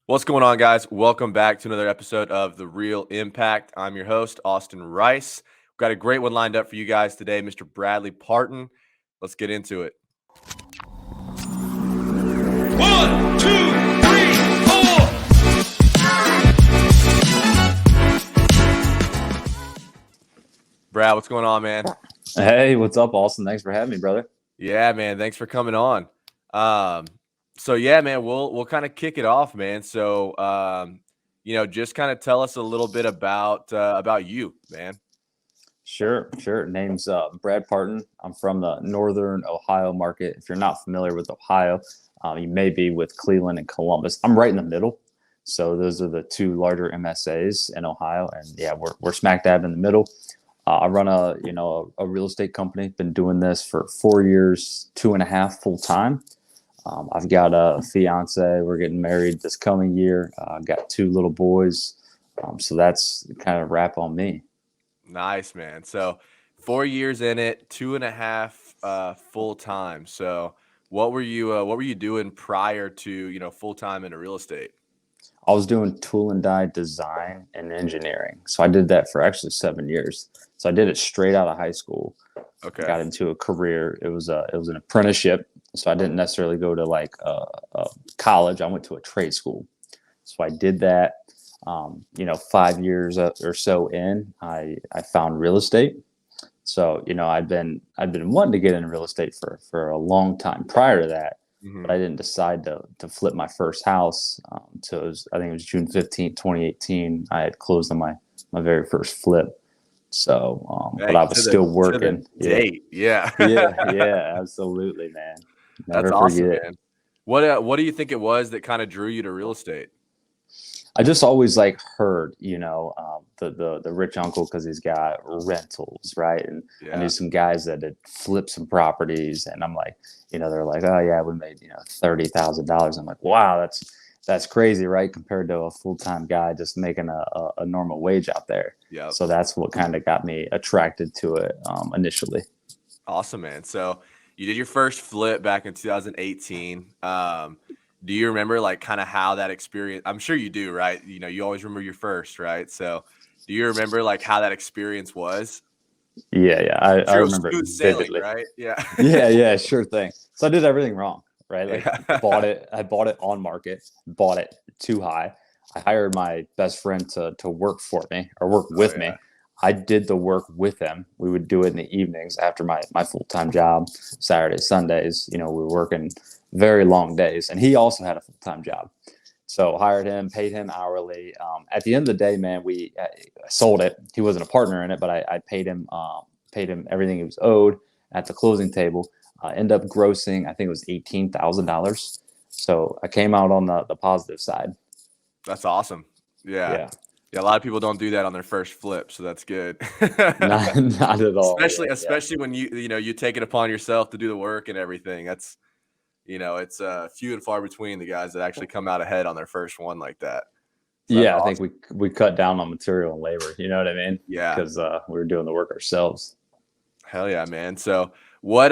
What's going on, guys? Welcome back to another episode of The Real Impact. I'm your host, Austin Rice. We've got a great one lined up for you guys today, Mr. Bradley Partin. Let's get into it. 1, 2, 3, 4. Brad, what's going on, man? Hey, what's up, Austin? Thanks for having me, brother. Yeah, man. Thanks for coming on. Man, we'll kind of kick it off, man. Just kind of tell us a little bit about you, man. Sure. Name's Brad Partin. I'm from the Northern Ohio market. If you're not familiar with Ohio, you may be with Cleveland and Columbus. I'm right in the middle. So those are the two larger MSAs in Ohio. And yeah, we're smack dab in the middle. I run a real estate company. Been doing this for 4 years, 2.5 full time. I've got a fiance. We're getting married this coming year. Got 2 little boys. So that's kind of wrap on me. Nice, man. So 4 years in it, 2.5 full time. So what were you doing prior to full time into real estate? I was doing tool and die design and engineering. So I did that for actually 7 years. So I did it straight out of high school. Okay. Got into a career. It was an apprenticeship. So I didn't necessarily go to college. I went to a trade school. So I did that. 5 years or so in, I found real estate. So I'd been wanting to get into real estate for a long time prior to that. Mm-hmm. But I didn't decide to flip my first house until I think it was June 15th, 2018. I had closed on my very first flip. So, but I was still working. Date. Yeah. yeah, absolutely, man. Never That's awesome, forget. Man. What do you think it was that kind of drew you to real estate? I just always heard, the rich uncle because he's got rentals, right? And I knew some guys that had flipped some properties, and I'm like, they're like, oh yeah, we made $30,000. I'm like, wow, that's crazy, right? Compared to a full-time guy just making a normal wage out there. Yeah. So that's what kind of got me attracted to it initially. Awesome, man. So you did your first flip back in 2018. Do you remember kind of how that experience? I'm sure you do, right? You always remember your first, right? So do you remember how that experience was? Yeah. I remember it vividly. Right? Yeah. yeah, sure thing. So I did everything wrong, right? I bought it on market, bought it too high. I hired my best friend to work for me or work with me. I did the work with him. We would do it in the evenings after my full-time job, Saturdays, Sundays. We were working very long days, and he also had a full-time job. So hired him, paid him hourly. At the end of the day, man, we sold it. He wasn't a partner in it, but I paid him everything he was owed at the closing table. Ended up grossing, I think it was $18,000. So I came out on the positive side. That's awesome. Yeah. A lot of people don't do that on their first flip, so that's good. not at all. Especially when you take it upon yourself to do the work and everything. That's it's few and far between the guys that actually come out ahead on their first one like that. So yeah, awesome. I think we cut down on material and labor. You know what I mean? Yeah, because we were doing the work ourselves. Hell yeah, man. So what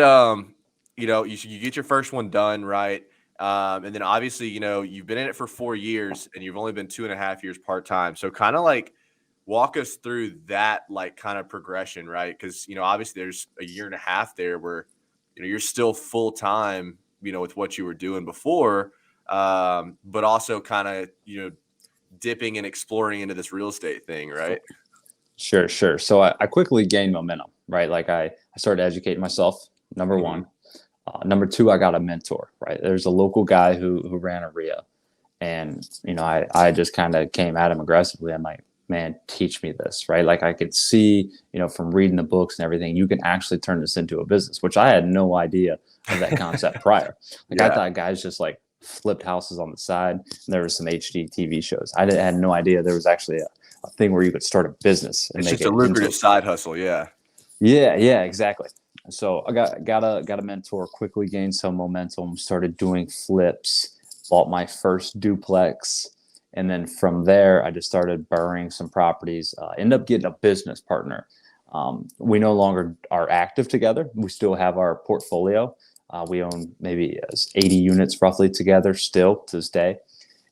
you get your first one done, right? And then obviously, you've been in it for 4 years and you've only been 2.5 years part-time. So kind of walk us through that, kind of progression, right? Because, obviously there's a 1.5 years there where, you're still full-time, with what you were doing before, but also kind of, dipping and exploring into this real estate thing, right? Sure. So I quickly gained momentum, right? I started educating myself, number one. Number two, I got a mentor, right? There's a local guy who ran a RIA, and I just kind of came at him aggressively. I'm like, man, teach me this, right? I could see, from reading the books and everything, you can actually turn this into a business, which I had no idea of that concept prior. I thought guys just flipped houses on the side, and there was some HD TV shows. I had no idea there was actually a thing where you could start a business and it's make just a lucrative side hustle. Yeah, exactly. So I got a mentor, quickly gained some momentum, started doing flips, bought my first duplex. And then from there, I just started burying some properties, ended up getting a business partner. We no longer are active together. We still have our portfolio. We own maybe 80 units roughly together still to this day.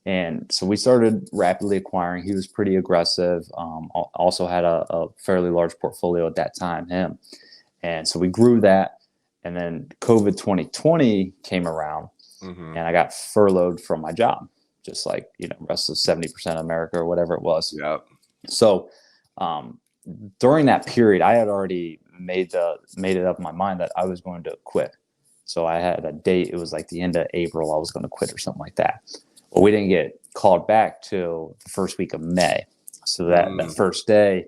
And so we started rapidly acquiring. He was pretty aggressive. Also had a fairly large portfolio at that time, him. And so we grew that. And then COVID 2020 came around, Mm-hmm. and I got furloughed from my job, just like, rest of 70% of America or whatever it was. Yep. So during that period, I had already made it up in my mind that I was going to quit. So I had a date. It was like the end of April. I was going to quit or something like that. Well, we didn't get called back till the first week of May. So that first day,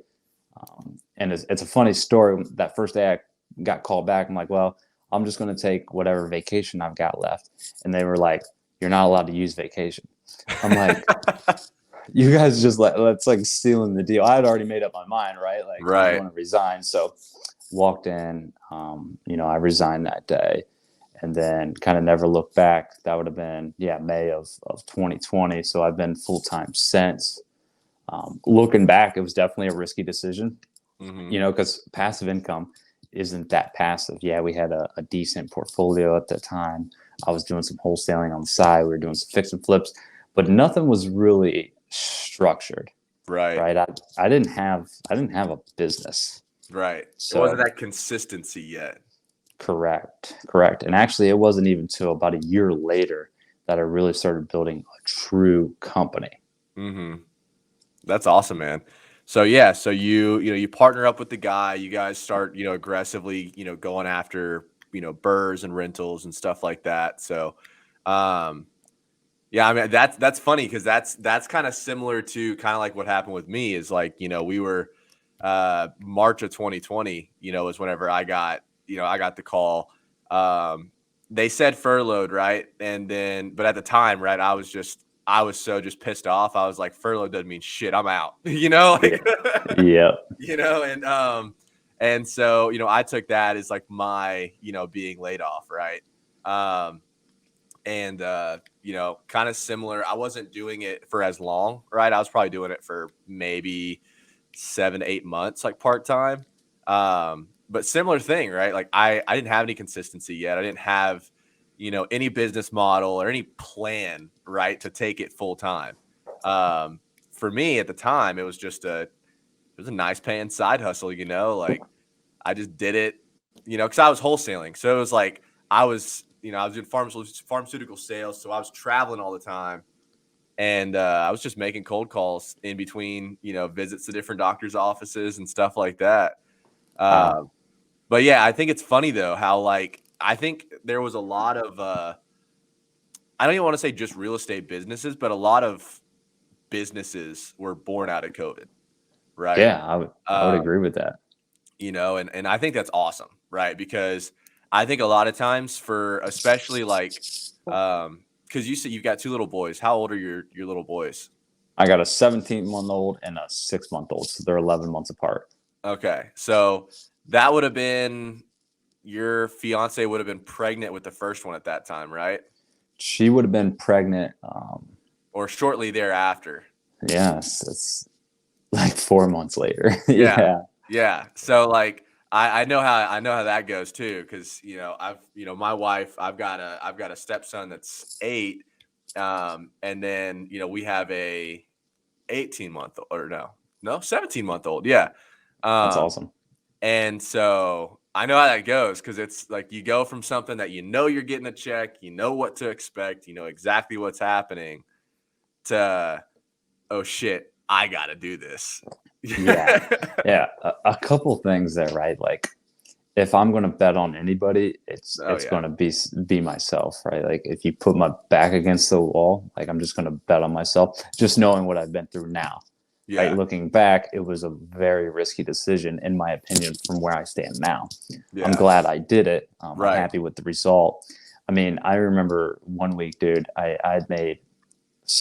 and it's a funny story. That first day I got called back. I'm like, well, I'm just going to take whatever vacation I've got left. And they were like, you're not allowed to use vacation. I'm like, you guys just that's like stealing the deal. I had already made up my mind, right? Like, I want to resign. So walked in, I resigned that day, and then kind of never looked back. That would have been, May of 2020. So I've been full-time since. Looking back, it was definitely a risky decision, because passive income isn't that passive. Yeah, we had a decent portfolio at the time. I was doing some wholesaling on the side. We were doing some fix and flips, but nothing was really structured. Right. I didn't have a business. Right. So, it wasn't that consistency yet. Correct. And actually, it wasn't even until about a year later that I really started building a true company. Mm-hmm. That's awesome, man. So you partner up with the guy. You guys start aggressively going after burrs and rentals and stuff like that. So, I mean that's funny because that's kind of similar to kind of like what happened with me. Is like we were March of 2020. Was whenever I got the call. They said furloughed, right? And then, but at the time, right, I was so just pissed off. I was like, furlough doesn't mean shit. I'm out. Yeah. And so I took that as like my being laid off, right? And kind of similar. I wasn't doing it for as long, right? I was probably doing it for maybe 7 to 8 months, like part time. But similar thing, right? Like I didn't have any consistency yet. I didn't have any business model or any plan, right, to take it full time. For me at the time, it was a nice paying side hustle, like I just did it, because I was wholesaling. So it was like I was doing pharmaceutical sales. So I was traveling all the time, and I was just making cold calls in between, visits to different doctors' offices and stuff like that. But yeah, I think it's funny though, how I think there was a lot of, I don't even want to say just real estate businesses, but a lot of businesses were born out of COVID, right? Yeah, I would agree with that. And I think that's awesome, right? Because I think a lot of times especially because you said you've got 2 little boys. How old are your little boys? I got a 17-month-old and a 6-month-old, so they're 11 months apart. Okay, so that would have been your fiance would have been pregnant with the first one at that time, right? She would have been pregnant, or shortly thereafter. Yes, it's like 4 months later. Yeah. So I know how that goes too, because I've my wife, I've got a stepson that's 8, and then we have a 18-month or no 17-month-old. Yeah, that's awesome. And so I know how that goes, because it's like you go from something that you're getting a check, what to expect, exactly what's happening, to oh shit, I gotta do this. Yeah. A couple things there, right? Like, if I'm going to bet on anybody, it's going to be myself, right? Like, if you put my back against the wall, like, I'm just going to bet on myself, just knowing what I've been through now. Yeah. Right? Looking back, it was a very risky decision, in my opinion, from where I stand now. Yeah. I'm glad I did it. I'm happy with the result. I mean, I remember one week, dude, I'd made,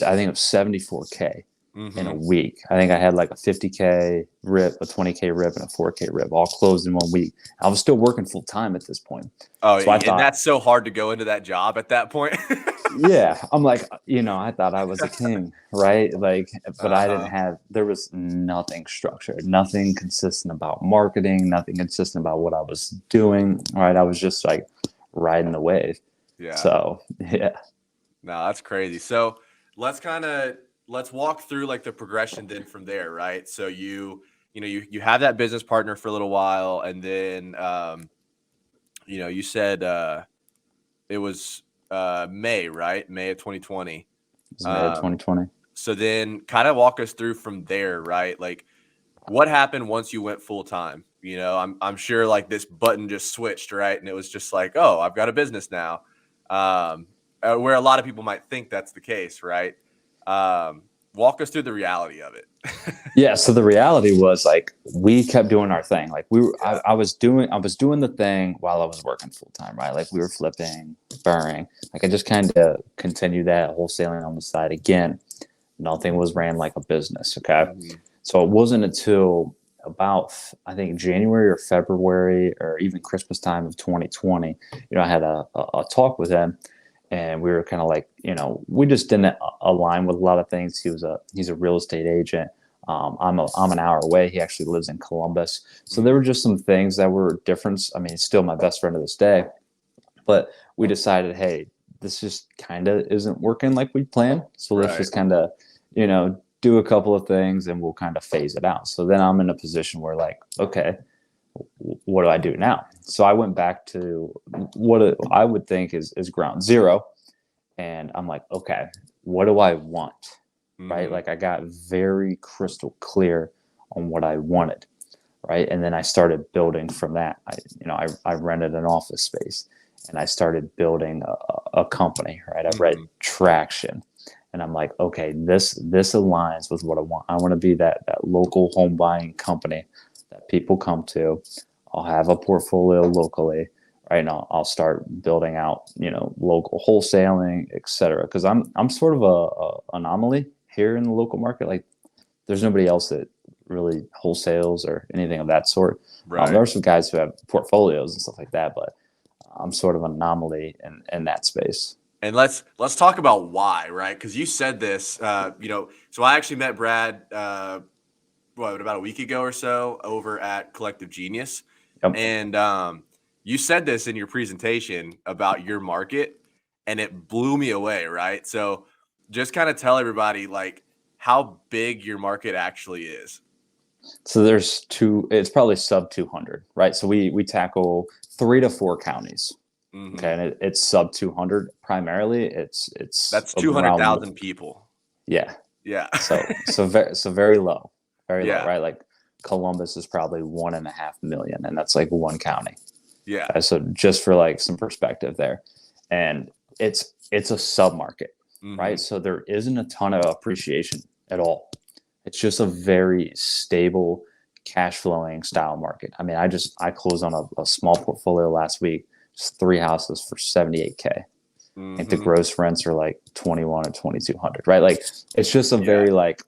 I think it was $74K. In a week. I think I had like a 50K rip, a 20K rip, and a 4K rip, all closed in 1 week. I was still working full time at this point. Oh, so and that's so hard to go into that job at that point. Yeah, I'm like, I thought I was a king, right? Like, but I didn't have. There was nothing structured, nothing consistent about marketing, nothing consistent about what I was doing. Right, I was just like riding the wave. Yeah. So yeah. No, that's crazy. So. let's walk through like the progression then from there, right? So you have that business partner for a little while, and then you said it was May, right? May of 2020. It's May of 2020. So then kind of walk us through from there, right? Like what happened once you went full time? I'm sure like this button just switched, right? And it was just like, oh, I've got a business now. Where a lot of people might think that's the case, right? Walk us through the reality of it. Yeah. So the reality was like we kept doing our thing. Like I was doing the thing while I was working full time, right? Like we were flipping, burring. Like I just kind of continued that wholesaling on the side again. Nothing was ran like a business. Okay. Mhm. So it wasn't until about, I think, January or February or even Christmas time of 2020, I had a talk with him, and we were kind of like, we just didn't align with a lot of things. He's a real estate agent. I'm an hour away. He actually lives in Columbus. So there were just some things that were different. I mean, he's still my best friend to this day, but we decided, hey, this just kind of isn't working like we planned. So let's Right. just kind of, do a couple of things and we'll kind of phase it out. So then I'm in a position where like, okay, what do I do now? So I went back to what I would think is ground zero. And I'm like, okay, what do I want? Right. Mhm. Like I got very crystal clear on what I wanted. Right. And then I started building from that. I rented an office space and I started building a company. Right. I read traction. And I'm like, okay, this aligns with what I want. I want to be that local home buying company that people come to. I'll have a portfolio locally, right? Now I'll start building out, local wholesaling, et cetera. Because I'm sort of a anomaly here in the local market. Like, there's nobody else that really wholesales or anything of that sort. Right. There are some guys who have portfolios and stuff like that, but I'm sort of an anomaly in that space. And let's talk about why, right? Because you said this, so I actually met Brad, about a week ago or so over at Collective Genius. Yep. And you said this in your presentation about your market, and it blew me away, right? So just kind of tell everybody like how big your market actually is. So it's probably sub 200, right? So we tackle 3 to 4 counties. Mhm. Okay, and it's sub 200 primarily. It's That's around 200,000 people. Yeah. Yeah. So very low, very Yeah. low, right? Like Columbus is probably 1.5 million, and that's like one county. Yeah. So just for like some perspective there, and it's a sub market, right? Mhm. So there isn't a ton of appreciation at all. It's just a very stable cash flowing style market. I mean, I closed on a small portfolio last week, just 3 houses for 78K. I think the Mhm. gross rents are like 21 or 2,200, right? Like it's just a Yeah. very like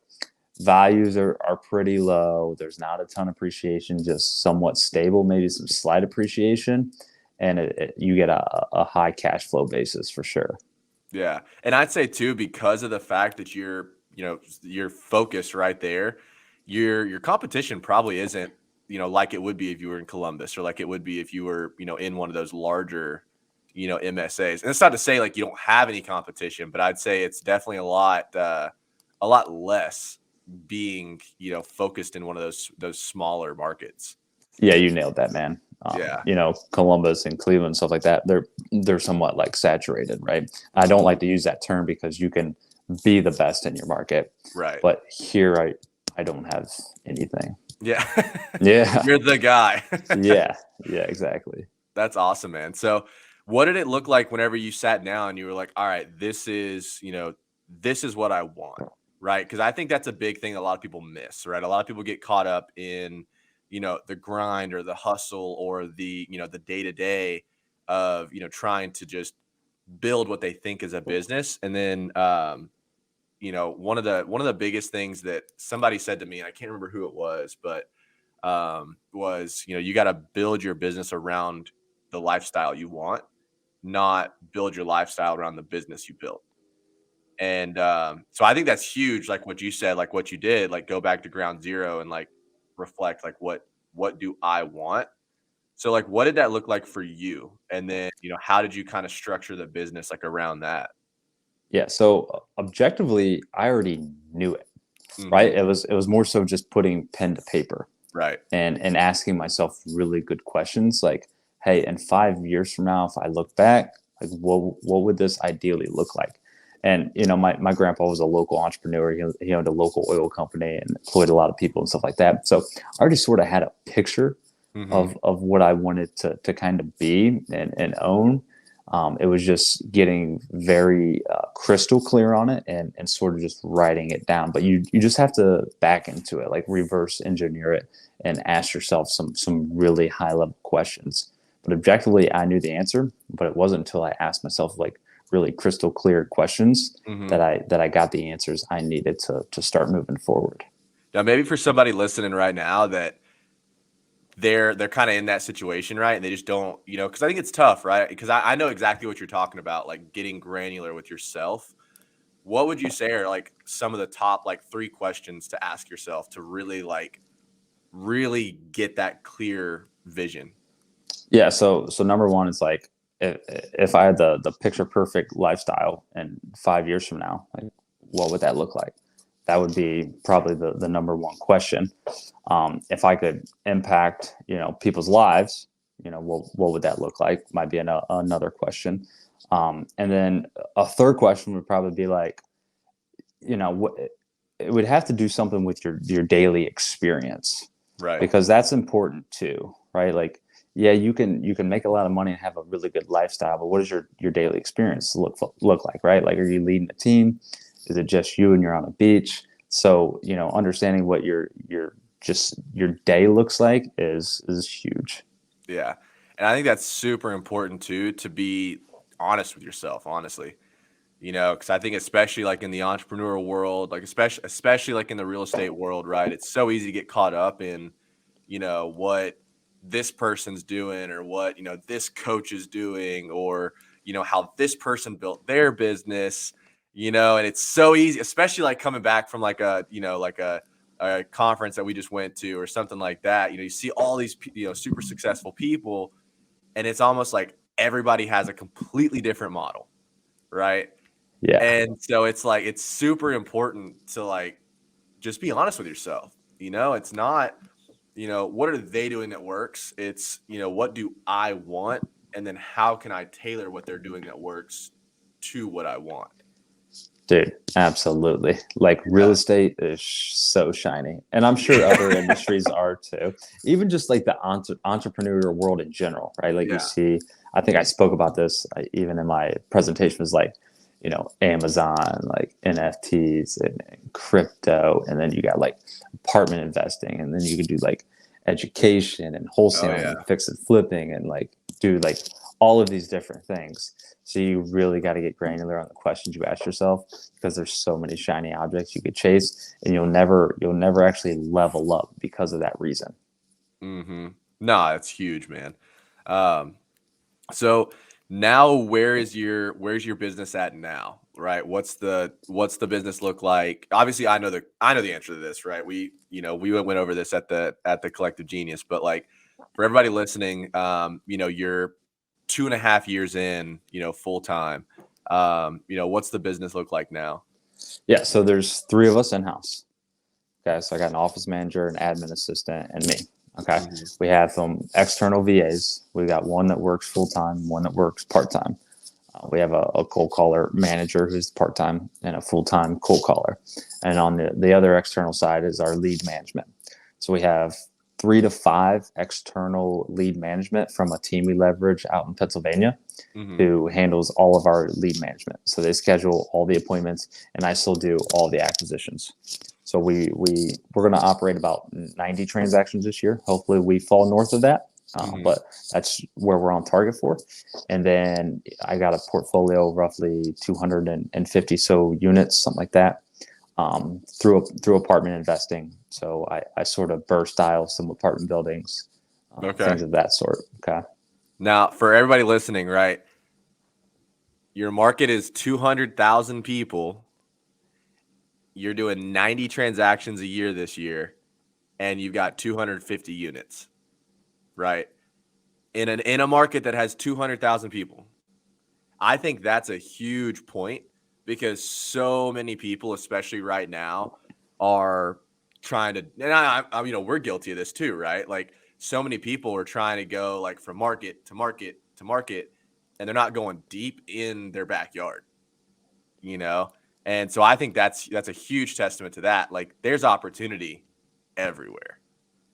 values are pretty low. There's not a ton of appreciation, just somewhat stable, maybe some slight appreciation. And you get a high cash flow basis for sure. Yeah. And I'd say too, because of the fact that you're focused right there, your competition probably isn't, like it would be if you were in Columbus or like it would be if you were, in one of those larger, MSAs. And it's not to say like you don't have any competition, but I'd say it's definitely a lot less being, focused in one of those smaller markets. Yeah, you nailed that, man. Yeah. Columbus and Cleveland, stuff like that, they're somewhat like saturated, right? I don't like to use that term because you can be the best in your market. Right. But here I don't have anything. Yeah. Yeah. You're the guy. Yeah, exactly. That's awesome, man. So what did it look like whenever you sat down and you were like, all right, this is what I want, right? Because I think that's a big thing a lot of people miss, right? A lot of people get caught up in, the grind or the hustle or the day-to-day of, trying to just build what they think is a business. And then, one of the biggest things that somebody said to me, and I can't remember who it was, but was, you got to build your business around the lifestyle you want, not build your lifestyle around the business you built. And so I think that's huge. Like what you said, like what you did, like go back to ground zero and like reflect, like what do I want? So like, what did that look like for you? And then, how did you kind of structure the business like around that? Yeah. So objectively, I already knew it, right? Mhm. It was more so just putting pen to paper Right. and asking myself really good questions like, hey, in 5 years from now, if I look back, like what would this ideally look like? And my grandpa was a local entrepreneur. He owned a local oil company and employed a lot of people and stuff like that. So I already sort of had a picture Mhm. of what I wanted to kind of be and own. It was just getting very crystal clear on it and sort of just writing it down. But you just have to back into it, like reverse engineer it and ask yourself some really high level questions. But objectively, I knew the answer, but it wasn't until I asked myself like really crystal clear questions Mhm. that I got the answers I needed to start moving forward. Now, maybe for somebody listening right now that they're kind of in that situation, right? And they just don't, because I think it's tough, right? Because I know exactly what you're talking about, like getting granular with yourself. What would you say are like some of the top like three questions to ask yourself to really really get that clear vision? Yeah. So number one is like if I had the picture perfect lifestyle and 5 years from now, like what would that look like? That would be probably the number one question. If I could impact people's lives, what would that look like? Might be another question. And then a third question would probably be like, what it would have to do something with your daily experience Right. because that's important too, right? Like, yeah, you can make a lot of money and have a really good lifestyle, but what does your daily experience look like, right? Like, are you leading a team? Is it just you and you're on a beach? So, understanding what your day looks like is huge. Yeah. And I think that's super important too, to be honest with yourself, honestly. Because I think especially like in the entrepreneurial world, like especially like in the real estate world, right? It's so easy to get caught up in, what this person's doing or what, this coach is doing or, how this person built their business, and it's so easy, especially like coming back from like a conference that we just went to or something like that. You see all these, super successful people, and it's almost like everybody has a completely different model, right? Yeah. And so it's like it's super important to like just be honest with yourself. It's not, what are they doing that works? It's, what do I want? And then how can I tailor what they're doing that works to what I want? Dude, absolutely. Like real Yeah. estate is so shiny. And I'm sure other industries are too. Even just like the entrepreneurial world in general, right? Like you Yeah. see, I think I spoke about this even in my presentation was like, Amazon, like NFTs and crypto. And then you got like apartment investing. And then you could do like education and Oh wholesaling yeah. and fix and flipping and like do like all of these different things. So you really got to get granular on the questions you ask yourself because there's so many shiny objects you could chase, and you'll never actually level up because of that reason. Mm-hmm. Nah, it's huge, man. Um, So now where's your business at now? Right? What's the business look like? Obviously, I know the answer to this, right? We went over this at the Collective Genius, but like for everybody listening, you're 2.5 years in, full time. What's the business look like now? Yeah. So there's three of us in house. Okay. So I got an office manager, an admin assistant, and me. Okay. Mhm. We have some external VAs. We got one that works full time, one that works part time. We have a cold caller manager who's part time and a full time cold caller. And on the other external side is our lead management. So we have 3 to 5 external lead management from a team we leverage out in Pennsylvania Mhm. who handles all of our lead management. So they schedule all the appointments, and I still do all the acquisitions. So we're going to operate about 90 transactions this year. Hopefully, we fall north of that, Mhm. but that's where we're on target for. And then I got a portfolio of roughly 250 so units, something like that, through apartment investing. So I sort of burst style some apartment buildings, Okay. things of that sort. Okay. Now, for everybody listening, right? Your market is 200,000 people. You're doing 90 transactions a year this year, and you've got 250 units, right? In a market that has 200,000 people. I think that's a huge point because so many people, especially right now, are trying to, and we're guilty of this too, right? Like so many people are trying to go like from market to market to market, and they're not going deep in their backyard, you know? And so I think that's a huge testament to that. Like there's opportunity everywhere.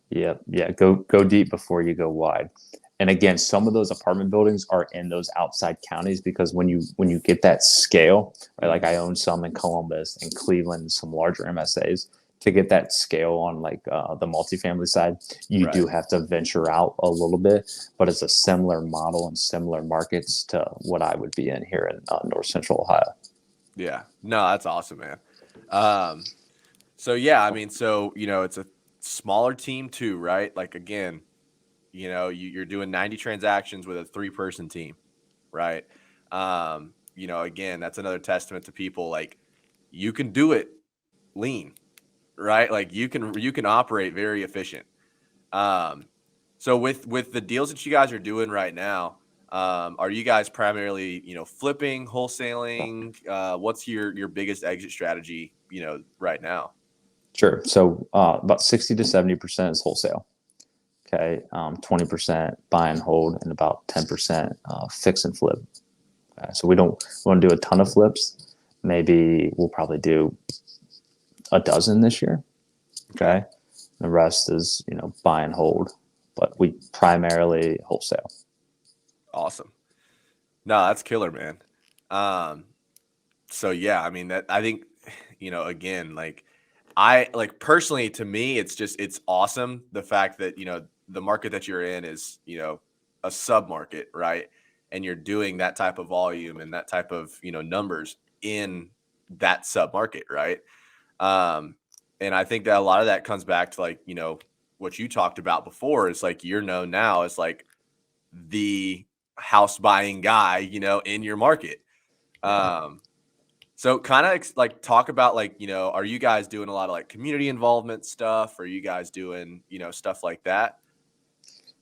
Yeah, yeah. Go deep before you go wide. And again, some of those apartment buildings are in those outside counties because when you get that scale, right? Like I own some in Columbus and Cleveland, some larger MSAs. To get that scale on like the multifamily side, you Right. do have to venture out a little bit, but it's a similar model and similar markets to what I would be in here in North Central Ohio. Yeah. No, that's awesome, man. Um, so yeah, I mean, so it's a smaller team too, right? Like again, you're doing 90 transactions with a 3-person team, right? Again, that's another testament to people like you can do it lean, right? Like you can operate very efficient. Um, so with the deals that you guys are doing right now, are you guys primarily, flipping, wholesaling? What's your biggest exit strategy, right now? Sure. So about 60 to 70% is wholesale. Okay, 20% buy and hold, and about 10% fix and flip. So we don't want to do a ton of flips. Maybe we'll probably do a dozen this year. Okay, the rest is buy and hold, but we primarily wholesale. Awesome. No, that's killer, man. Um, so yeah, I mean that I think, again, like I like personally to me, it's awesome the fact that, the market that you're in is, a sub market, right? And you're doing that type of volume and that type of, numbers in that sub market, right? Um, and I think that a lot of that comes back to like, what you talked about before is like you're known now as like the house buying guy, in your market. Um, so kind of like talk about like, are you guys doing a lot of like community involvement stuff? Are you guys doing, stuff like that?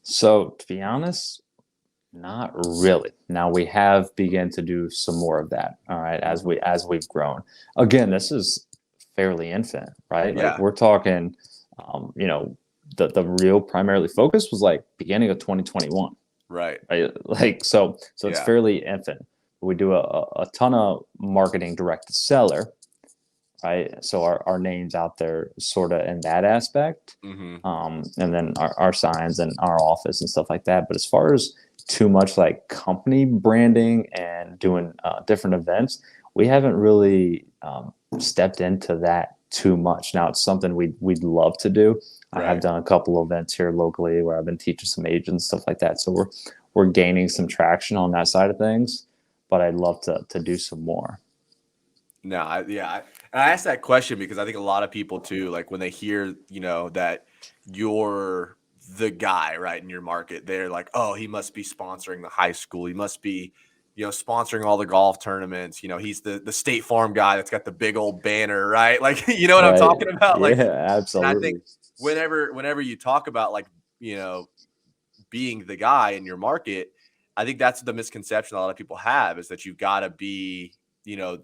So to be honest, not really. Now we have begun to do some more of that. All right, as we've grown. Again, this is fairly infant, right? Like Yeah. we're talking, the real primarily focus was like beginning of 2021, Right. right? Like so it's Yeah. fairly infant. We do a ton of marketing direct to seller, right? So our names out there sort of in that aspect, Mm-hmm. and then our signs and our office and stuff like that. But as far as too much like company branding and doing different events, we haven't really stepped into that too much. Now it's something we'd love to do. I have Right. done a couple events here locally where I've been teaching some agents stuff like that. So we're gaining some traction on that side of things, but I'd love to do some more. No, and I asked that question because I think a lot of people too, like when they hear, that you're the guy, right, in your market, they're like, oh, he must be sponsoring the high school. He must be, sponsoring all the golf tournaments. He's the State Farm guy that's got the big old banner, right? Like, you know what I'm Right. talking about? Like, Yeah, and I think absolutely. whenever you talk about like, being the guy in your market, I think that's the misconception a lot of people have is that you've got to be,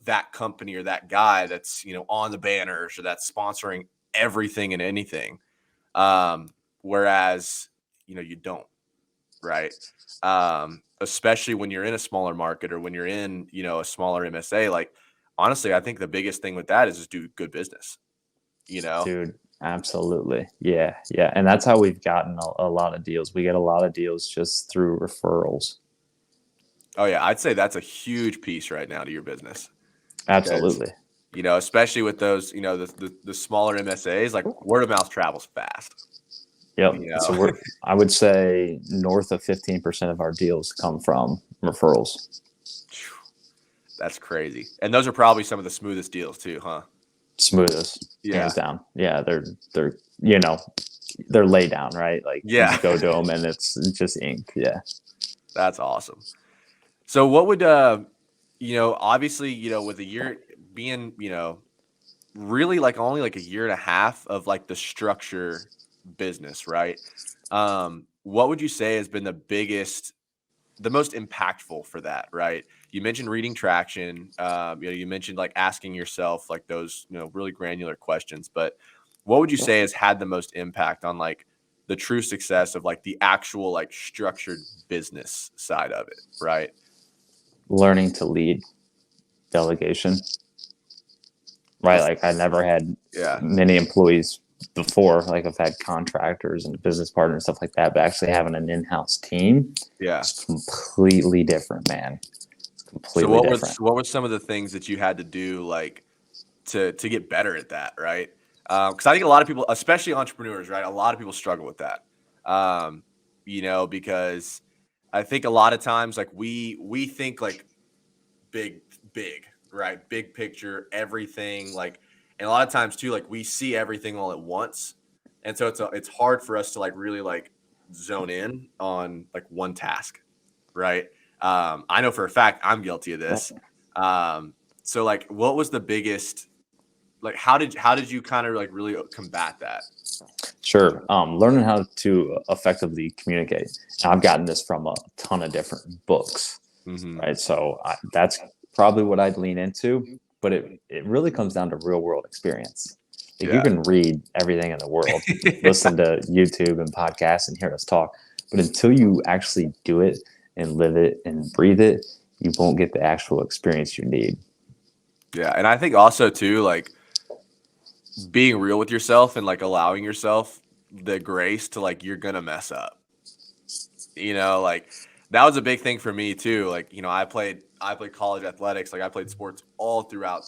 that company or that guy that's, on the banners or that's sponsoring everything and anything. Whereas, you don't, right? Especially when you're in a smaller market or when you're in, a smaller MSA. Like, honestly, I think the biggest thing with that is just do good business, Dude, absolutely. Yeah, yeah. And that's how we've gotten a lot of deals. We get a lot of deals just through referrals. Oh yeah, I'd say that's a huge piece right now to your business because, Absolutely. especially with those, the smaller MSAs, like word of mouth travels fast. Yep. You So know, I would say north of 15% of our deals come from referrals. that's crazy. And those are probably some of the smoothest deals too, huh? Smoothest, Yeah. hands down. Yeah, they're you know, they're lay down, right? Like you Yeah. just go to them and it's just ink. Yeah. That's awesome. So what would obviously, with a year being, really like only like a year and a half of like the structure business, right? What would you say has been the most impactful for that, right? you mentioned reading traction. You mentioned like asking yourself like those, really granular questions. But what would you say has had the most impact on like the true success of like the actual like structured business side of it, right? Learning to lead, delegation, right? Like I never had Yeah. many employees before. Like I've had contractors and business partners and stuff like that, but actually having an in-house team Yeah. is completely different, man. It's So completely different. what were some of the things that you had to do like to get better at that, right? Because I think a lot of people, especially entrepreneurs, right? A lot of people struggle with that. Because I think a lot of times like we think like big, right? Big picture, everything like, and a lot of times too, like we see everything all at once, and so it's hard for us to like really like zone in on like one task, right? I know for a fact I'm guilty of this. So like, what was the biggest like? How did you kind of like really combat that? Sure. Learning how to effectively communicate. And I've gotten this from a ton of different books, Mm-hmm. right? So that's probably what I'd lean into, but it really comes down to real world experience. Like you Yeah. can read everything in the world, listen to YouTube and podcasts and hear us talk, but until you actually do it and live it and breathe it, you won't get the actual experience you need. Yeah, and I think also too, like being real with yourself and like allowing yourself the grace to like you're gonna mess up. Like that was a big thing for me too. Like, I played college athletics, like I played sports all throughout,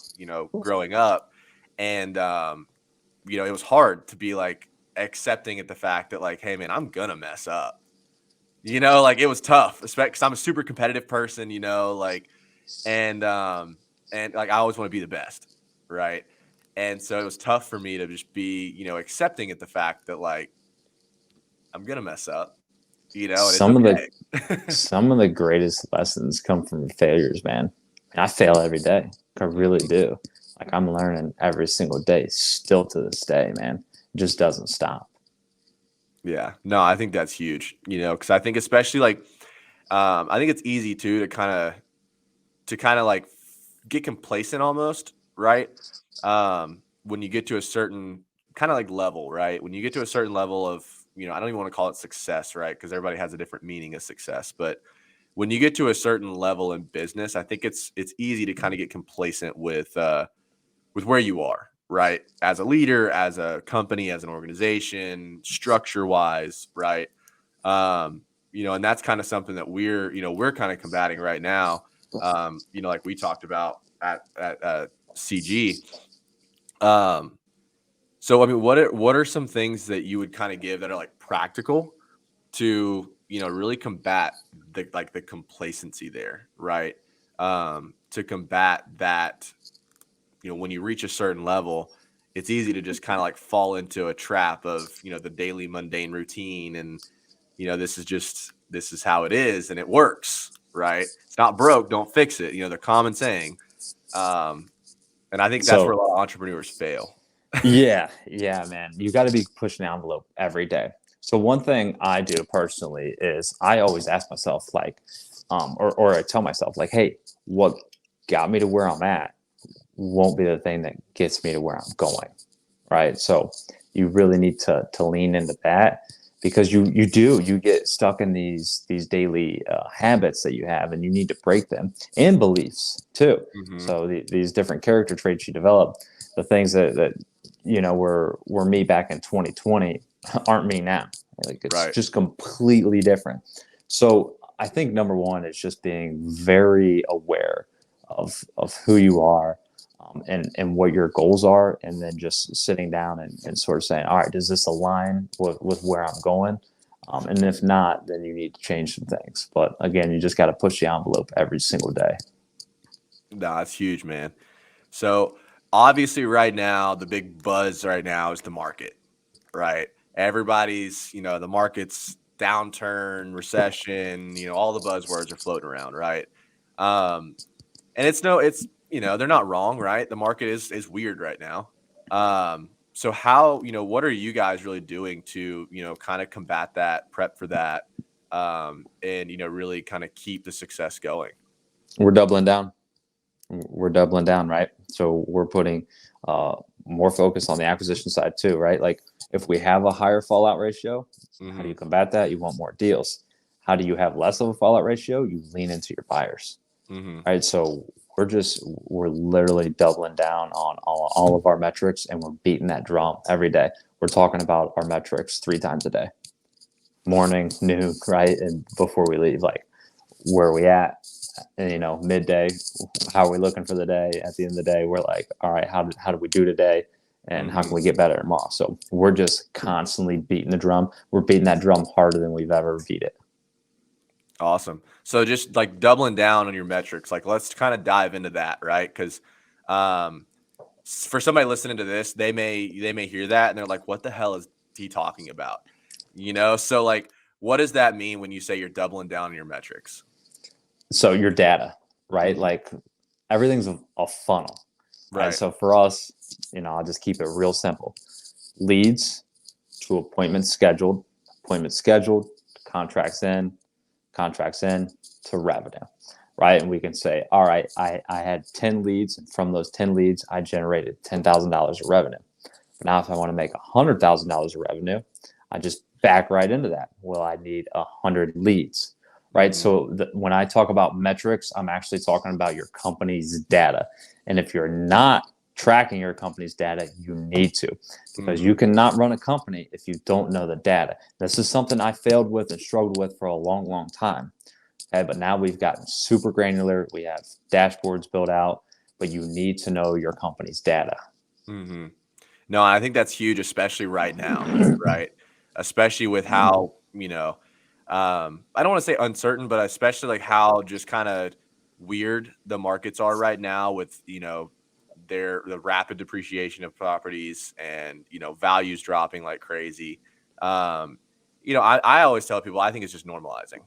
growing up. And it was hard to be like accepting at the fact that like, hey man, I'm gonna mess up. Like it was tough, especially because I'm a super competitive person, like and like I always want to be the best, right? And so it was tough for me to just be, accepting at the fact that like I'm gonna mess up, and it's Some of the okay. some of the greatest lessons come from failures, man. And I fail every day. I really do. Like I'm learning every single day, still to this day, man. It just doesn't stop. Yeah, no, I think that's huge, because I think especially like, I think it's easy too to kind of like get complacent almost, right? When you get to a certain kind of like level, right? When you get to a certain level of, I don't even want to call it success, right? Because everybody has a different meaning of success, but when you get to a certain level in business, I think it's easy to kind of get complacent with where you are, right? As a leader, as a company, as an organization, structure wise, right? And that's kind of something that we're kind of combating right now. Like we talked about at CG. So I mean, what are some things that you would kind of give that are like practical to, really combat the complacency there, right? To combat that, when you reach a certain level, it's easy to just kind of like fall into a trap of, the daily mundane routine. And, this is how it is and it works, right? It's not broke, don't fix it. The common saying. And I think that's where a So lot of entrepreneurs fail. yeah, man. You got to be pushing the envelope every day. So one thing I do personally is I always ask myself, like, or I tell myself, like, hey, what got me to where I'm at won't be the thing that gets me to where I'm going, right? So you really need to lean into that because you get stuck in these daily habits that you have, and you need to break them, and beliefs too. Mm-hmm. So these different character traits you develop, the things that were me back in 2020 aren't me now. Like it's Right. just completely different. So I think number one is just being very aware of who you are, and what your goals are, and then just sitting down and sort of saying, all right, does this align with where I'm going? And if not, then you need to change some things. But again, you just got to push the envelope every single day. No, that's huge, man. So obviously right now, the big buzz right now is the market, right? Everybody's, the market's downturn, recession, all the buzzwords are floating around, right? Um, and they're not wrong, right? The market is weird right now. So how, what are you guys really doing to, kind of combat that, prep for that, and, really kind of keep the success going? We're doubling down. We're doubling down, right? So we're putting more focus on the acquisition side too, right? Like if we have a higher fallout ratio, how do you combat that? You want more deals. How do you have less of a fallout ratio? You lean into your buyers, right? So we're literally doubling down on all of our metrics, and we're beating that drum every day. We're talking about our metrics 3 times a day, morning, noon, right? And before we leave, like where are we at? And, midday, how are we looking for the day? At the end of the day, we're like, all right, how do we do today? And how can we get better tomorrow? So we're just constantly beating the drum. We're beating that drum harder than we've ever beat it. Awesome. So just like doubling down on your metrics, like let's kind of dive into that, right? Because for somebody listening to this, they may hear that and they're like, what the hell is he talking about? So like, what does that mean when you say you're doubling down on your metrics? So your data, right? Like everything's a funnel, right? So for us, I'll just keep it real simple. Leads to appointments scheduled, contracts in to revenue, right? And we can say, all right, I had 10 leads, and from those 10 leads, I generated $10,000 of revenue. But now if I want to make $100,000 of revenue, I just back right into that. Well, I need 100 leads, right? So when I talk about metrics, I'm actually talking about your company's data. And if you're not tracking your company's data, you need to, because you cannot run a company if you don't know the data. This is something I failed with and struggled with for a long, long time. Okay, but now we've gotten super granular. We have dashboards built out, but you need to know your company's data. No, I think that's huge, especially right now, right? Especially with how, I don't want to say uncertain, but especially like how just kind of weird the markets are right now with, the rapid depreciation of properties and, values dropping like crazy. I always tell people, I think it's just normalizing,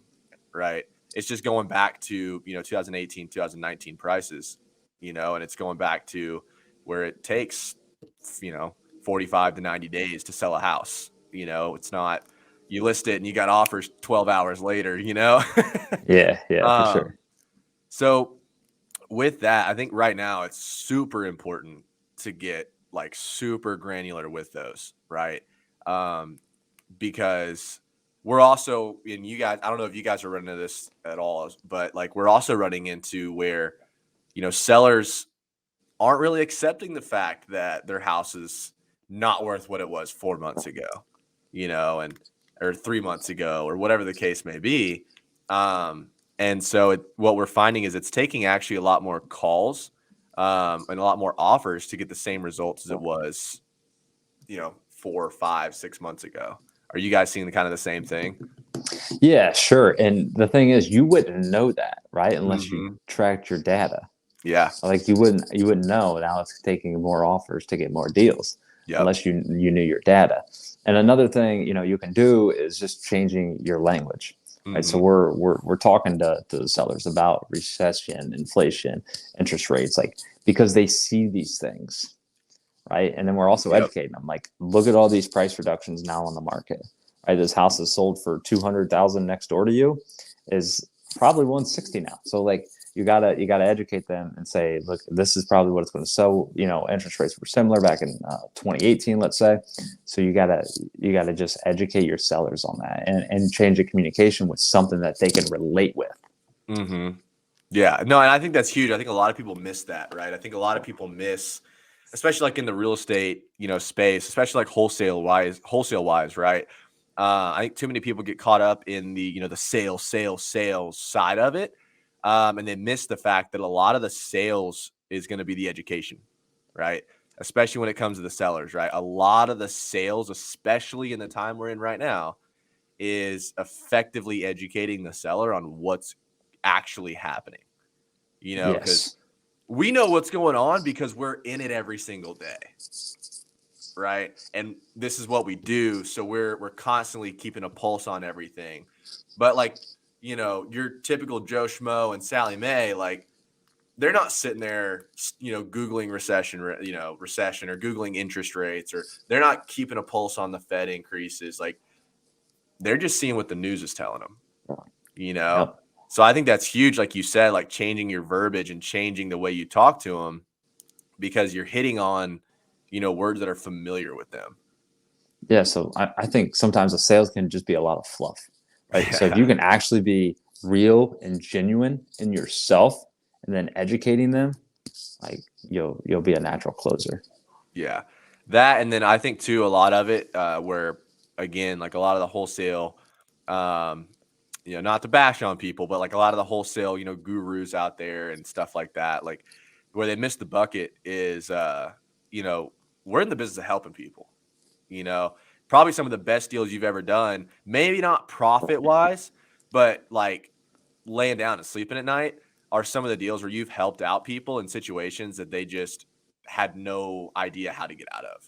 right? It's just going back to, 2018, 2019 prices, and it's going back to where it takes, 45 to 90 days to sell a house. It's not, you list it and you got offers 12 hours later, Yeah, for sure. So with that, I think right now it's super important to get like super granular with those, right? Because we're also, and you guys, I don't know if you guys are running into this at all, but like we're also running into where, sellers aren't really accepting the fact that their house is not worth what it was 4 months ago, or 3 months ago, or whatever the case may be. And so what we're finding is it's taking actually a lot more calls and a lot more offers to get the same results as it was, 4, 5, 6 months ago. Are you guys seeing the same thing? Yeah, sure. And the thing is, you wouldn't know that, right? Unless you tracked your data. Yeah. Like you wouldn't know. Now it's taking more offers to get more deals, unless you knew your data. And another thing, you can do is just changing your language. Right. So we're talking to the sellers about recession, inflation, interest rates, like because they see these things. Right. And then we're also educating them, like, look at all these price reductions now on the market. Right. This house is sold for 200,000 next door to you is probably 160 now. So like you gotta educate them and say, look, this is probably what it's going to sell. Interest rates were similar back in 2018, let's say. So you gotta just educate your sellers on that and change the communication with something that they can relate with. Yeah, no, and I think that's huge. I think a lot of people miss that, right? I think a lot of people miss, especially like in the real estate, space, especially like wholesale wise, right? I think too many people get caught up in the, the sales side of it. And they miss the fact that a lot of the sales is going to be the education, right? Especially when it comes to the sellers, right? A lot of the sales, especially in the time we're in right now, is effectively educating the seller on what's actually happening, because we know what's going on because we're in it every single day, right? And this is what we do. So we're constantly keeping a pulse on everything. But like, your typical Joe Schmo and Sally Mae, like they're not sitting there, Googling recession or Googling interest rates, or they're not keeping a pulse on the Fed increases. Like they're just seeing what the news is telling them, So I think that's huge, like you said, like changing your verbiage and changing the way you talk to them because you're hitting on, words that are familiar with them. Yeah, so I think sometimes the sales can just be a lot of fluff, right? So if Yeah. you can actually be real and genuine in yourself and then educating them, like you'll be a natural closer. Yeah. That, and then I think too, a lot of it, where again, like a lot of the wholesale, um, not to bash on people, but like a lot of the wholesale, gurus out there and stuff like that, like where they miss the bucket is, we're in the business of helping people, you know, probably some of the best deals you've ever done, maybe not profit wise, but like laying down and sleeping at night are some of the deals where you've helped out people in situations that they just had no idea how to get out of.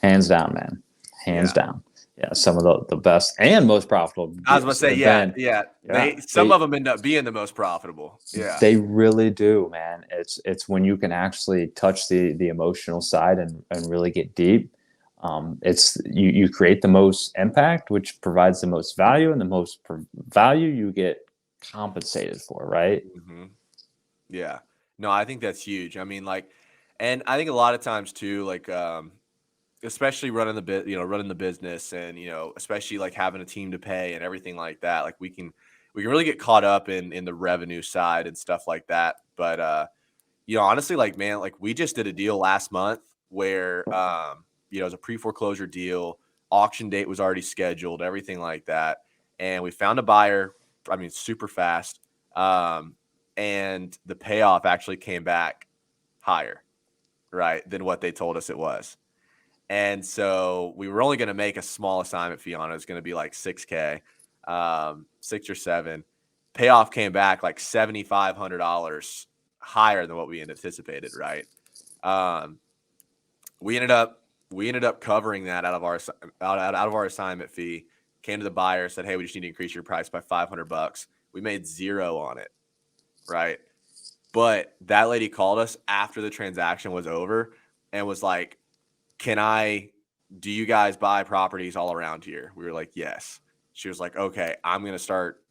Hands down, man. Hands Yeah. down. Yeah, some of the best and most profitable I was going to deals say, have yeah, been. yeah. Yeah, Some of them end up being the most profitable. Yeah. they really do, man. It's when you can actually touch the emotional side and really get deep. It's you create the most impact, which provides the most value, and the most value you get compensated for, right? Hmm. Yeah. No, I think that's huge. I mean, like, and I think a lot of times too, like, especially running the business and, especially like having a team to pay and everything like that. Like we can really get caught up in the revenue side and stuff like that. But, honestly, like, man, like we just did a deal last month where, it was a pre-foreclosure deal. Auction date was already scheduled, everything like that. And we found a buyer, I mean, super fast. And the payoff actually came back higher, right, than what they told us it was. And so we were only going to make a small assignment fee on it. It was going to be like 6K, 6 or 7. Payoff came back like $7,500 higher than what we had anticipated, right? Um, we ended up covering that out of our assignment fee. Came to the buyer, said, "Hey, we just need to increase your price by $500." We made zero on it, right? But that lady called us after the transaction was over and was like, do you guys buy properties all around here? We were like, yes. She was like, okay, I'm going to start,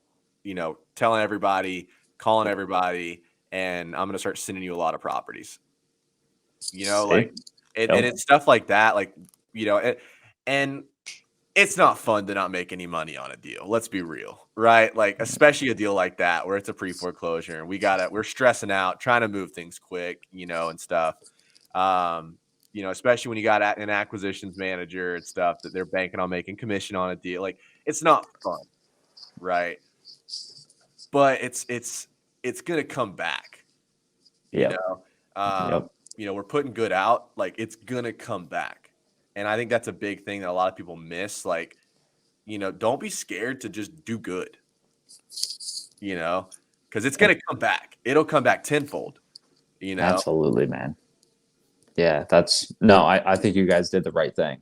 telling everybody, calling everybody, and I'm going to start sending you a lot of properties, See? like, and Yep. it's stuff like that. Like, and it's not fun to not make any money on a deal. Let's be real, right? Like, especially a deal like that where it's a pre-foreclosure and we're stressing out, trying to move things quick, and stuff. Especially when you got an acquisitions manager and stuff that they're banking on making commission on a deal. Like, it's not fun, right? But it's gonna come back, you Yep. know. Yep. We're putting good out, like it's gonna come back. And I think that's a big thing that a lot of people miss. Like, don't be scared to just do good, because it's gonna come back. It'll come back tenfold. Absolutely, man. Yeah, I think you guys did the right thing.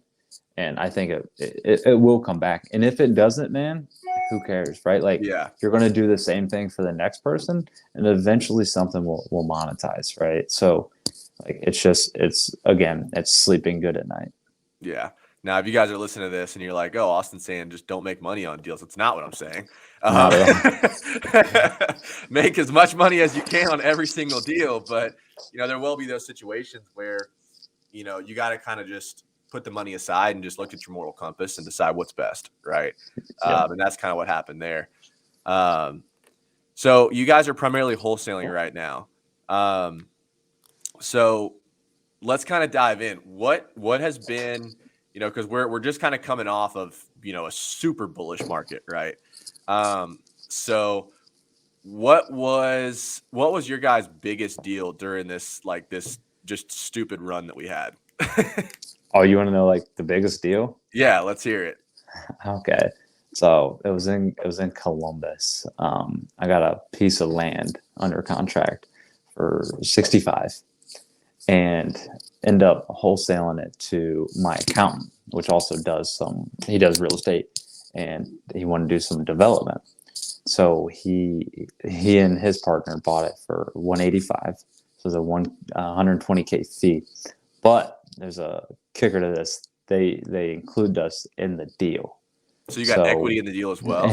And I think it will come back. And if it doesn't, man, who cares, right? Like Yeah. you're going to do the same thing for the next person, and eventually something will monetize, right? So, like it's again, it's sleeping good at night. Yeah. Now, if you guys are listening to this and you're like, "Oh, Austin's saying just don't make money on deals," it's not what I'm saying. Not at all. Make as much money as you can on every single deal, but there will be those situations where you got to kind of just put the money aside and just look at your moral compass and decide what's best, right? Yep. And that's kind of what happened there. So you guys are primarily wholesaling right now. So let's kind of dive in. What has been, because we're just kind of coming off of a super bullish market, right? So what was your guys' biggest deal during this just stupid run that we had? Oh, you want to know like the biggest deal? Yeah, let's hear it. Okay. So it was in Columbus. I got a piece of land under contract for 65 and end up wholesaling it to my accountant, which also he does real estate, and he wanted to do some development. So he and his partner bought it for 185. So it's a 120K fee. But there's a kicker to this. They include us in the deal. So you got So equity in the deal as well.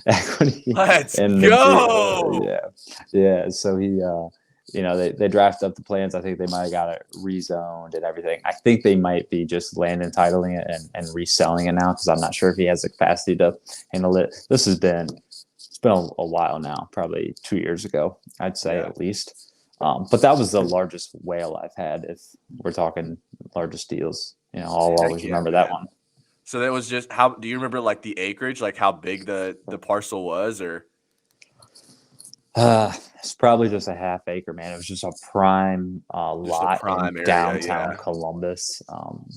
equity Let's in the go. deal. Yeah. So he, they drafted up the plans. I think they might have got it rezoned and everything. I think they might be just land entitling it and reselling it now because I'm not sure if he has the capacity to handle it. It's been a while now, probably 2 years ago, I'd say at least. But that was the largest whale I've had. If we're talking largest deals, I'll always remember that one. So that was just how do you remember like the acreage, like how big the parcel was, or? It's probably just a half acre, man. It was just a prime lot prime in area, downtown Columbus.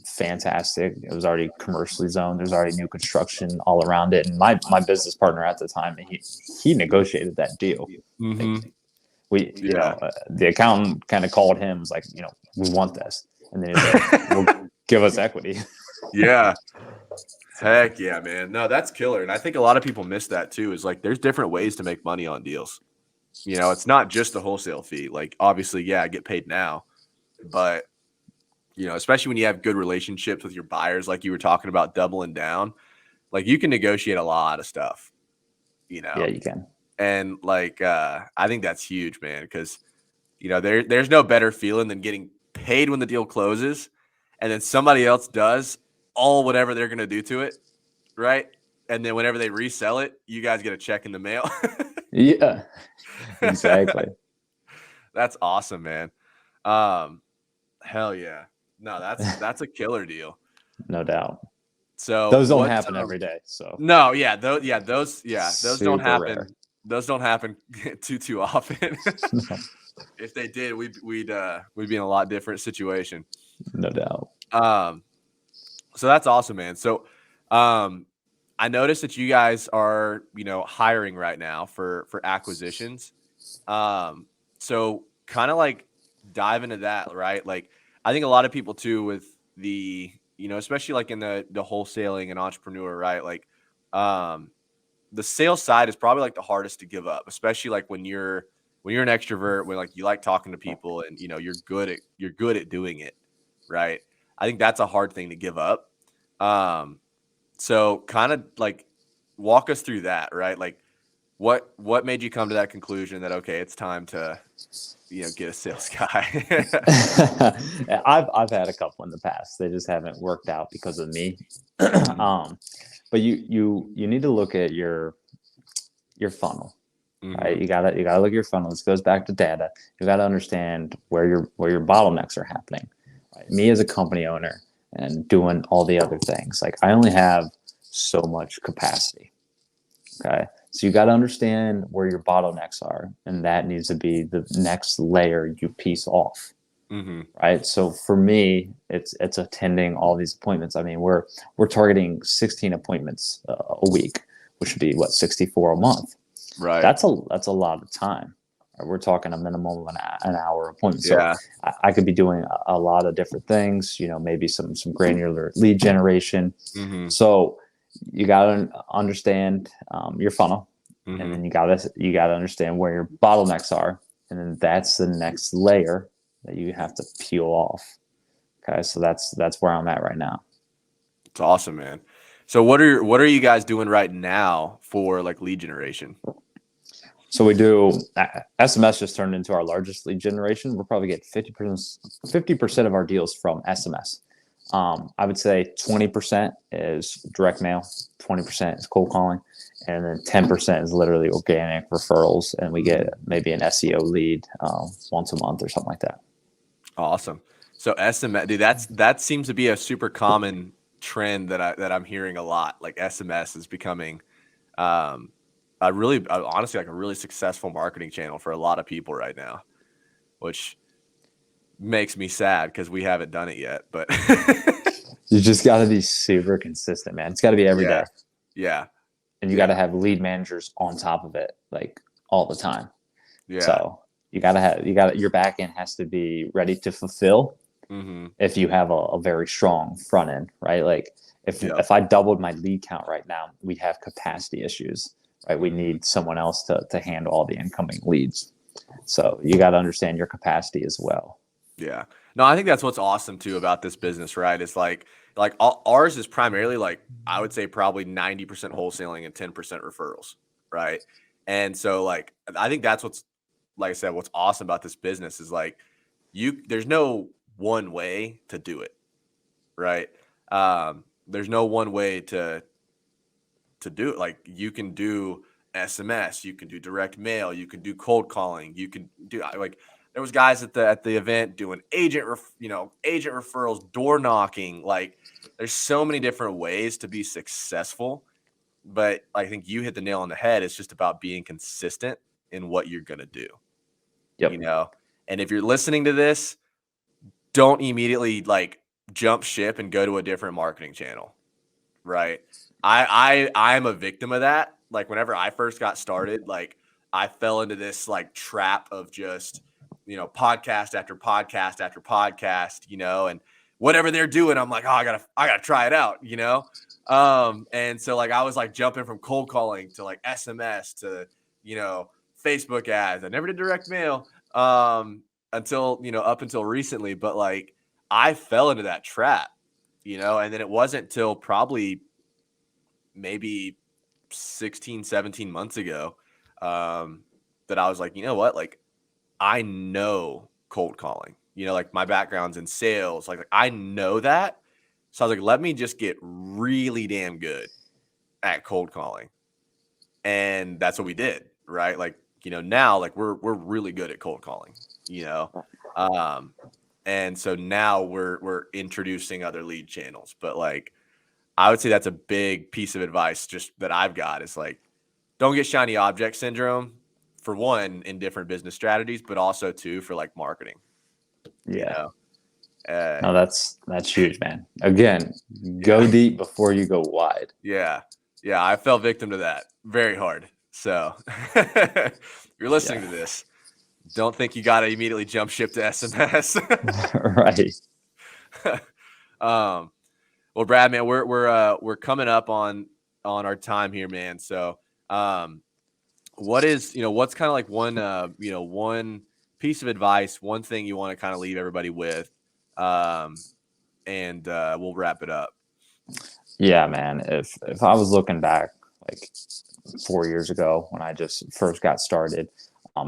Fantastic. It was already commercially zoned. There's already new construction all around it. And my business partner at the time, he negotiated that deal. Mm-hmm. The accountant kind of called him, was like, we want this, and then he's like, well, give us equity. Yeah. Heck yeah, man. No, that's killer. And I think a lot of people miss that too, is like there's different ways to make money on deals. It's not just the wholesale fee. Like obviously, I get paid now, but especially when you have good relationships with your buyers, like you were talking about doubling down, like you can negotiate a lot of stuff, Yeah, you can. And like, I think that's huge, man. Because, there's no better feeling than getting paid when the deal closes and then somebody else does whatever they're going to do to it. Right. And then whenever they resell it, you guys get a check in the mail. Yeah, exactly. That's awesome, man. Hell yeah. No, that's a killer deal. No doubt. So those don't happen every day. So no, those don't happen. Rare. Those don't happen too often. No. If they did, we'd be in a lot different situation. No doubt. So that's awesome, man. So, I noticed that you guys are, hiring right now for acquisitions. So kind of like dive into that, right? Like I think a lot of people too with the, especially like in the wholesaling and entrepreneur, right? Like, the sales side is probably like the hardest to give up, especially like when you're an extrovert, when like you like talking to people and you're good at doing it, right? I think that's a hard thing to give up. So kind of like walk us through that, right? Like what made you come to that conclusion that, okay, it's time to, get a sales guy? I've had a couple in the past. They just haven't worked out because of me. But you need to look at your funnel. Right? You gotta look at your funnel. This goes back to data. You gotta understand where your bottlenecks are happening. Right? Me as a company owner and doing all the other things, like I only have so much capacity. Okay. So you got to understand where your bottlenecks are, and that needs to be the next layer you piece off. Right. So for me, it's attending all these appointments. I mean, we're targeting 16 appointments a week, which would be 64 a month. Right. That's a lot of time. We're talking a minimum of an hour appointment. So I could be doing a lot of different things, maybe some granular lead generation. So you got to understand your funnel, and then you got to understand where your bottlenecks are. And then that's the next layer that you have to peel off. Okay. So that's where I'm at right now. It's awesome, man. So what are you guys doing right now for like lead generation? So we do SMS just turned into our largest lead generation. We'll probably get 50% of our deals from SMS. I would say 20% is direct mail, 20% is cold calling, and then 10% is literally organic referrals. And we get maybe an SEO lead once a month or something like that. Awesome. So SMS, dude, that seems to be a super common trend that I'm hearing a lot. Like SMS is becoming honestly like a really successful marketing channel for a lot of people right now, which makes me sad because we haven't done it yet. But you just got to be super consistent, man. It's got to be every day. Yeah. And you got to have lead managers on top of it, like all the time. Yeah. So your back end has to be ready to fulfill. If you have a very strong front end, right? Like if I doubled my lead count right now, we'd have capacity issues, right? We need someone else to handle all the incoming leads. So you got to understand your capacity as well. Yeah. No, I think that's what's awesome too about this business, right? It's like like ours is primarily like, I would say probably 90% wholesaling and 10% referrals. Right. And so like, I think that's what's, like I said, what's awesome about this business is like there's no one way to do it. Right. There's no one way to do it. Like you can do SMS, you can do direct mail, you can do cold calling, you can do like there was guys at the event doing agent referrals, door knocking. Like there's so many different ways to be successful, but I think you hit the nail on the head. It's just about being consistent in what you're gonna do. Yep. And if you're listening to this, don't immediately like jump ship and go to a different marketing channel. Right. I'm a victim of that. Like whenever I first got started, like I fell into this like trap of just, podcast after podcast after podcast, and whatever they're doing, I'm like, oh, I gotta try it out, and so like I was like jumping from cold calling to like SMS to, Facebook ads. I never did direct mail until, up until recently, but like I fell into that trap, and then it wasn't till probably maybe 16, 17 months ago that I was like, you know what? Like, I know cold calling, like my background's in sales. Like I know that. So I was like, let me just get really damn good at cold calling. And that's what we did. Right. Like, now like we're really good at cold calling, and so now we're introducing other lead channels, but like, I would say that's a big piece of advice just that I've got is like, don't get shiny object syndrome for one in different business strategies, but also too for like marketing. Yeah. No, that's huge, man. Again, go deep before you go wide. Yeah. Yeah. I fell victim to that very hard. So if you're listening to this, don't think you got to immediately jump ship to SMS. Right. Well, Brad, man, we're coming up on our time here, man. So, what's kind of like one, one piece of advice, one thing you want to kind of leave everybody with, and we'll wrap it up. Yeah, man. If I was looking back like 4 years ago when I just first got started,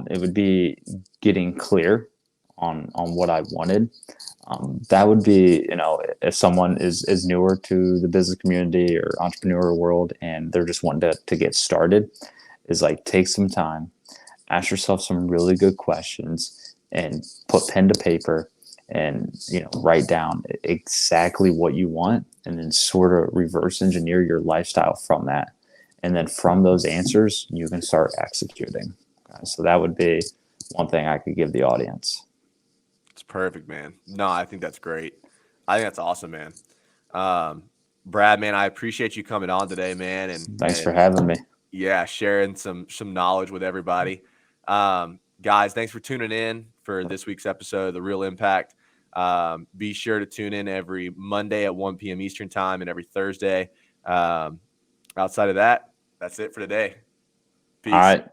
it would be getting clear on what I wanted. That would be, if someone is newer to the business community or entrepreneurial world and they're just wanting to get started, is like take some time, ask yourself some really good questions, and put pen to paper and write down exactly what you want, and then sort of reverse engineer your lifestyle from that. And then from those answers, you can start executing. So that would be one thing I could give the audience. It's perfect, man. No, I think that's great. I think that's awesome, man. Brad, man, I appreciate you coming on today, man. And thanks for having me. Yeah, sharing some knowledge with everybody. Guys, thanks for tuning in for this week's episode of The Real Impact. Be sure to tune in every Monday at 1 p.m. Eastern time and every Thursday. Outside of that, that's it for today. Peace. All right.